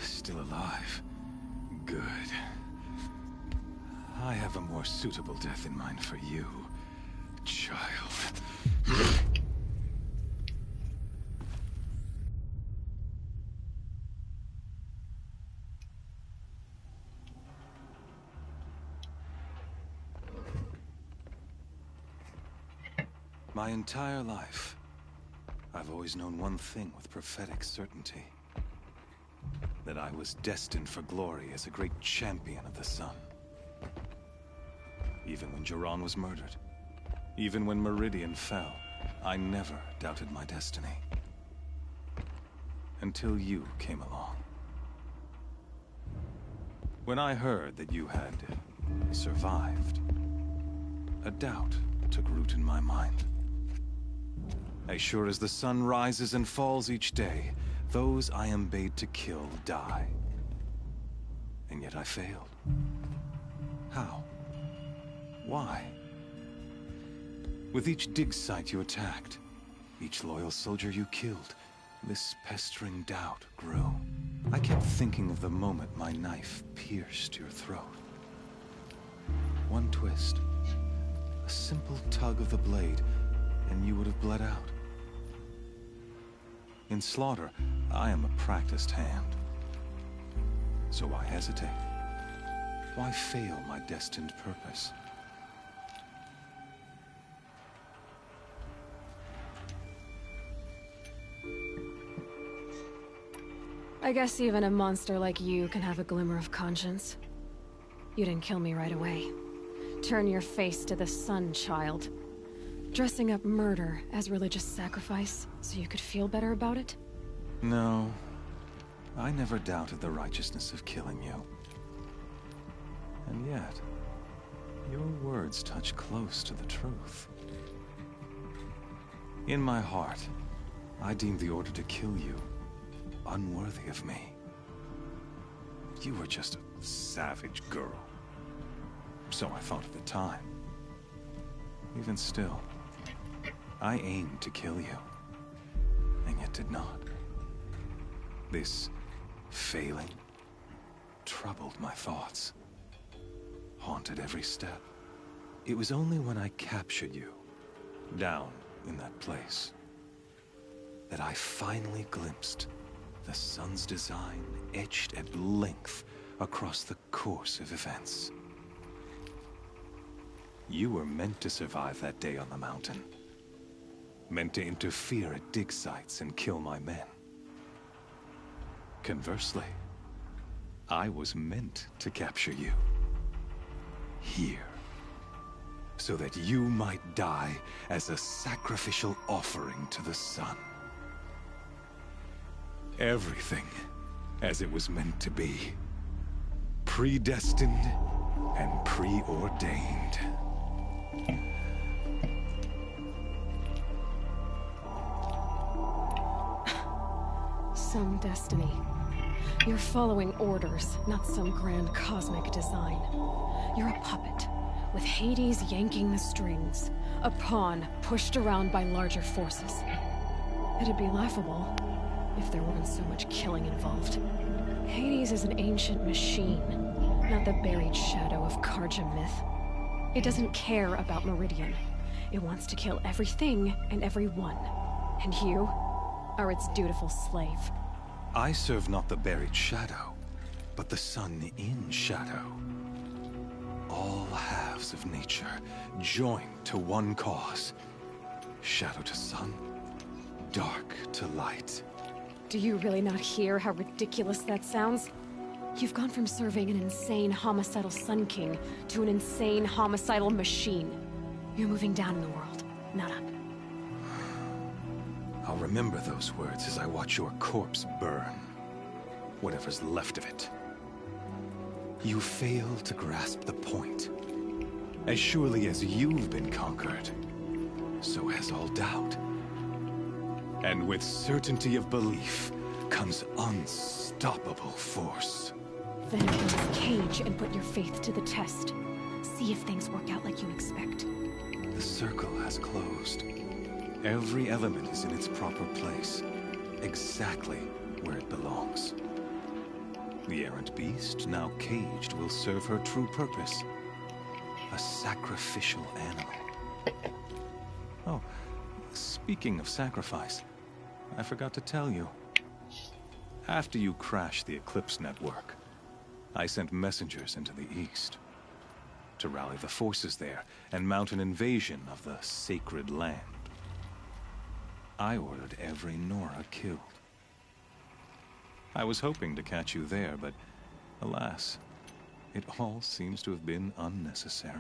Still alive. Good. I have a more suitable death in mind for you, child. My entire life, I've always known one thing with prophetic certainty. That I was destined for glory as a great champion of the sun. Even when Jiran was murdered, even when Meridian fell, I never doubted my destiny. Until you came along. When I heard that you had survived, a doubt took root in my mind. As sure as the sun rises and falls each day, those I am bade to kill die. And yet I failed. How? Why? With each dig site you attacked, each loyal soldier you killed, this pestering doubt grew. I kept thinking of the moment my knife pierced your throat. One twist, a simple tug of the blade, and you would have bled out. In slaughter, I am a practiced hand. So why hesitate? Why fail my destined purpose? I guess even a monster like you can have a glimmer of conscience. You didn't kill me right away. Turn your face to the sun, child. Dressing up murder as religious sacrifice so you could feel better about it? No. I never doubted the righteousness of killing you. And yet, your words touch close to the truth. In my heart, I deemed the order to kill you unworthy of me. You were just a savage girl. So I thought at the time. Even still, I aimed to kill you, and yet did not. This failing troubled my thoughts, haunted every step. It was only when I captured you, down in that place, that I finally glimpsed the sun's design etched at length across the course of events. You were meant to survive that day on the mountain. Meant to interfere at dig sites and kill my men. Conversely, I was meant to capture you. Here. So that you might die as a sacrificial offering to the sun. Everything as it was meant to be. Predestined and preordained. Some destiny. You're following orders, not some grand cosmic design. You're a puppet, with Hades yanking the strings. A pawn pushed around by larger forces. It'd be laughable if there weren't so much killing involved. Hades is an ancient machine, not the buried shadow of Karja myth. It doesn't care about Meridian. It wants to kill everything and everyone. And you are its dutiful slave. I serve not the buried shadow, but the sun in shadow. All halves of nature joined to one cause. Shadow to sun, dark to light. Do you really not hear how ridiculous that sounds? You've gone from serving an insane homicidal Sun King to an insane homicidal machine. You're moving down in the world, not up. I'll remember those words as I watch your corpse burn. Whatever's left of it. You fail to grasp the point. As surely as you've been conquered, so has all doubt. And with certainty of belief comes unstoppable force. Then open this cage and put your faith to the test. See if things work out like you expect. The circle has closed. Every element is in its proper place, exactly where it belongs. The errant beast, now caged, will serve her true purpose. A sacrificial animal. Oh, speaking of sacrifice, I forgot to tell you. After you crashed the Eclipse network, I sent messengers into the east to rally the forces there and mount an invasion of the sacred land. I ordered every Nora killed. I was hoping to catch you there, but alas, it all seems to have been unnecessary.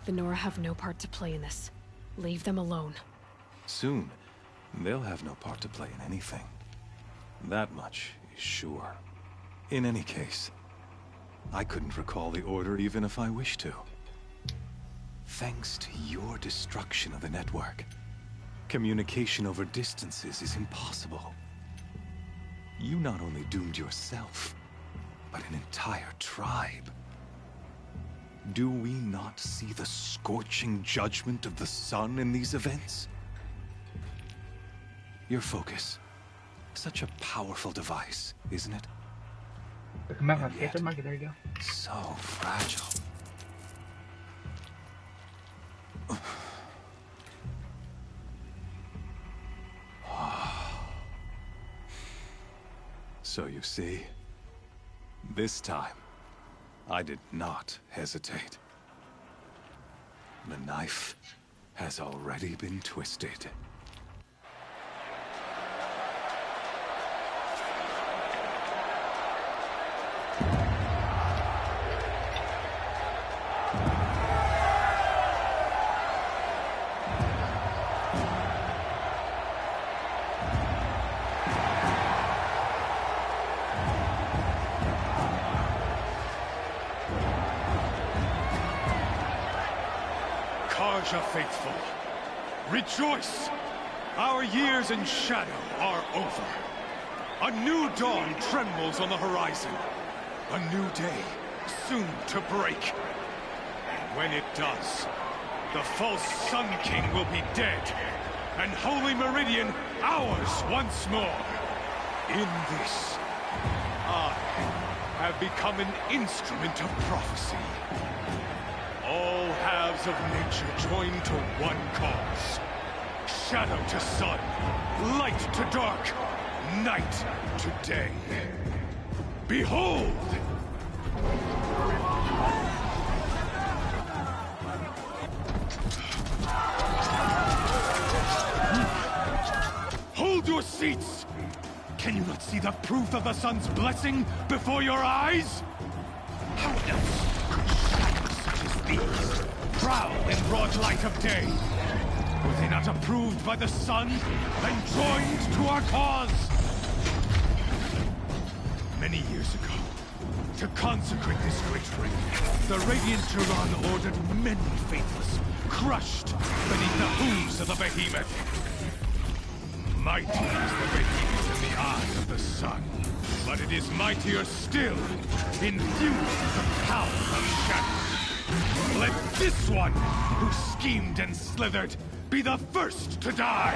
The Nora have no part to play in this. Leave them alone. Soon, they'll have no part to play in anything. That much is sure. In any case, I couldn't recall the order even if I wished to. Thanks to your destruction of the network, communication over distances is impossible. You not only doomed yourself, but an entire tribe. Do we not see the scorching judgment of the sun in these events? Your focus. Such a powerful device, isn't it? And yet, so fragile. So you see, this time, I did not hesitate. The knife has already been twisted. Karja faithful, rejoice! Our years in shadow are over. A new dawn trembles on the horizon. A new day, soon to break. And when it does, the false Sun King will be dead, and Holy Meridian ours once more. In this, I have become an instrument of prophecy. All halves of nature joined to one cause. Shadow to sun, light to dark, night to day. Behold! Hold your seats! Can you not see the proof of the sun's blessing before your eyes? How else could shadows such as these prowl in broad light of day? Were they not approved by the sun and joined to our cause? Many years ago, to consecrate this great ring, the Radiant Tyrann ordered many faithless crushed beneath the hooves of the behemoth. Mighty is the behemoth in the eyes of the sun, but it is mightier still, infused with the power of shadow. Let this one, who schemed and slithered, be the first to die!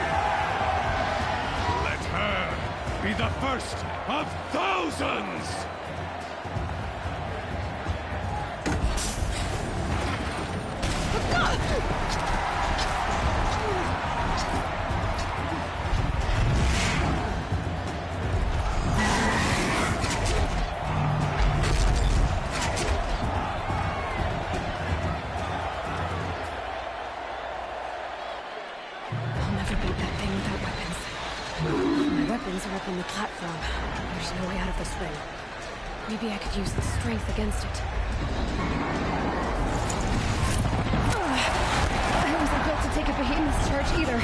Let her be the first of thousands! Are up on the platform. There's no way out of this thing. Maybe I could use the strength against it. I wasn't built to take a behemoth's charge either.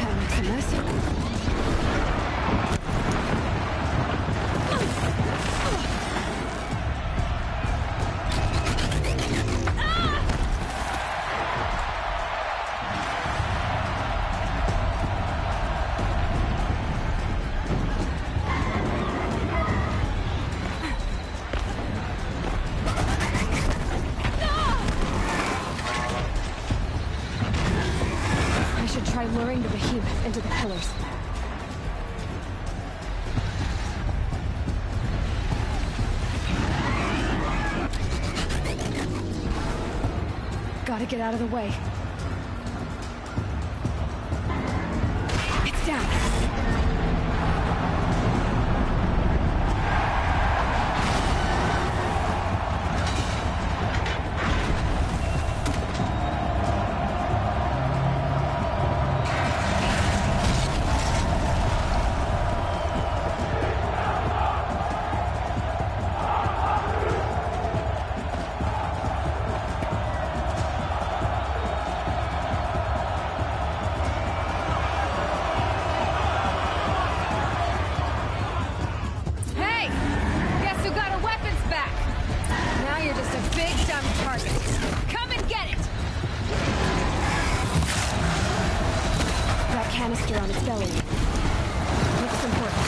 That makes a mess. Luring the behemoth into the pillars. Gotta get out of the way. It's down. Canister on its belly. Looks important.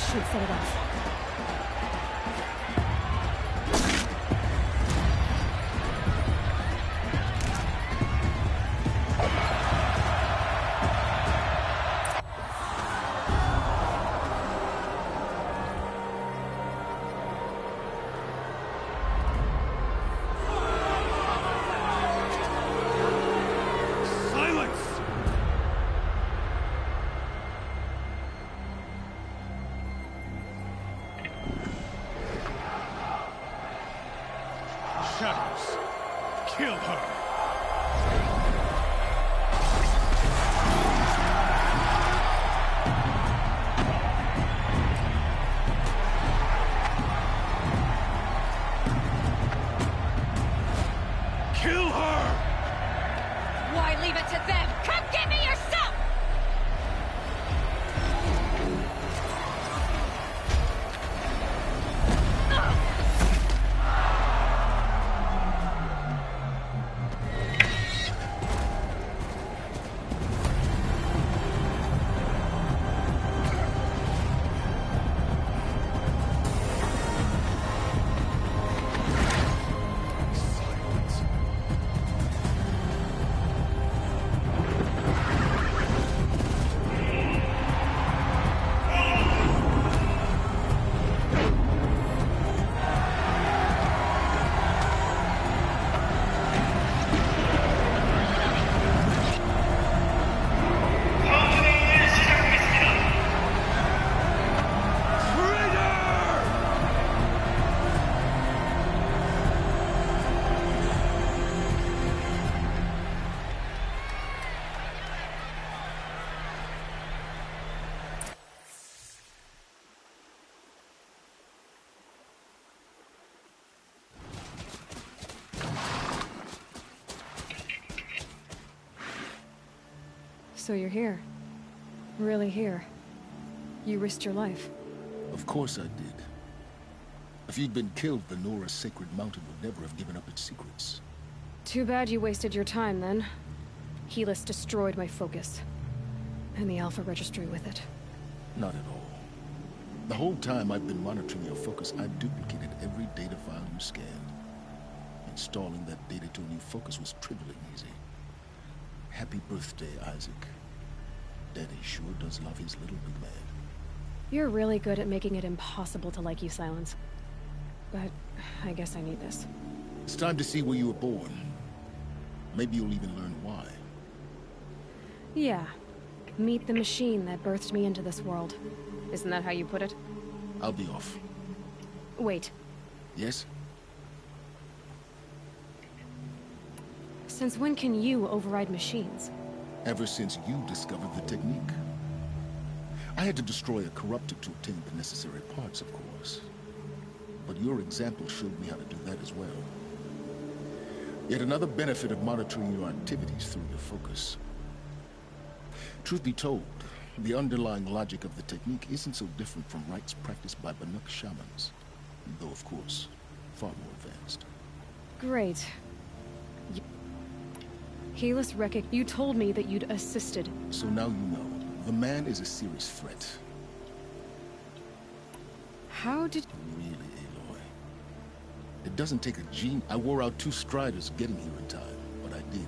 Should set it off. Shadows, kill her! Kill her! Why leave it to them? Come get me yourself! So you're here. Really here. You risked your life. Of course I did. If you'd been killed, the Nora's sacred mountain would never have given up its secrets. Too bad you wasted your time, then. Helis destroyed my focus. And the Alpha Registry with it. Not at all. The whole time I've been monitoring your focus, I duplicated every data file you scanned. Installing that data to a new focus was trivially easy. Happy birthday, Isaac. Daddy sure does love his little big man. You're really good at making it impossible to like you, Silence. But I guess I need this. It's time to see where you were born. Maybe you'll even learn why. Yeah. Meet the machine that birthed me into this world. Isn't that how you put it? I'll be off. Wait. Yes? Since when can you override machines? Ever since you discovered the technique. I had to destroy a corruptor to obtain the necessary parts, of course. But your example showed me how to do that as well. Yet another benefit of monitoring your activities through your focus. Truth be told, the underlying logic of the technique isn't so different from rites practiced by Banuk shamans. Though, of course, far more advanced. Great. Helis Rekik, you told me that you'd assisted. So now you know. The man is a serious threat. How did... Really, Aloy. It doesn't take a gene. I wore out 2 striders getting here in time, but I did.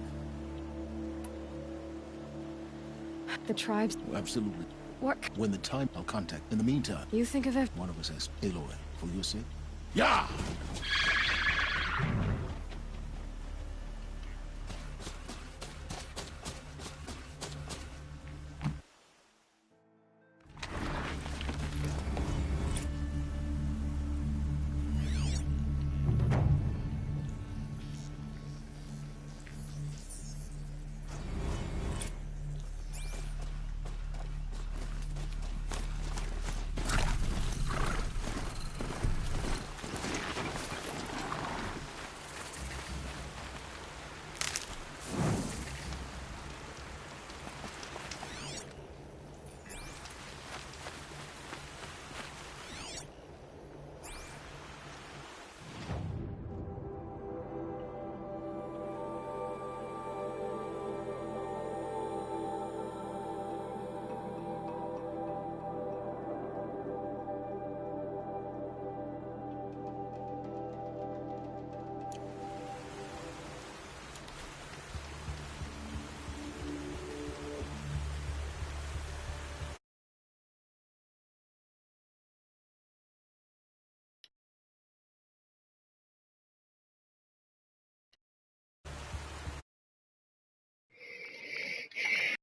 The tribes... Absolutely. What? When the time, I'll contact. In the meantime... You think of it... One of us has Aloy, for your sake. Yeah!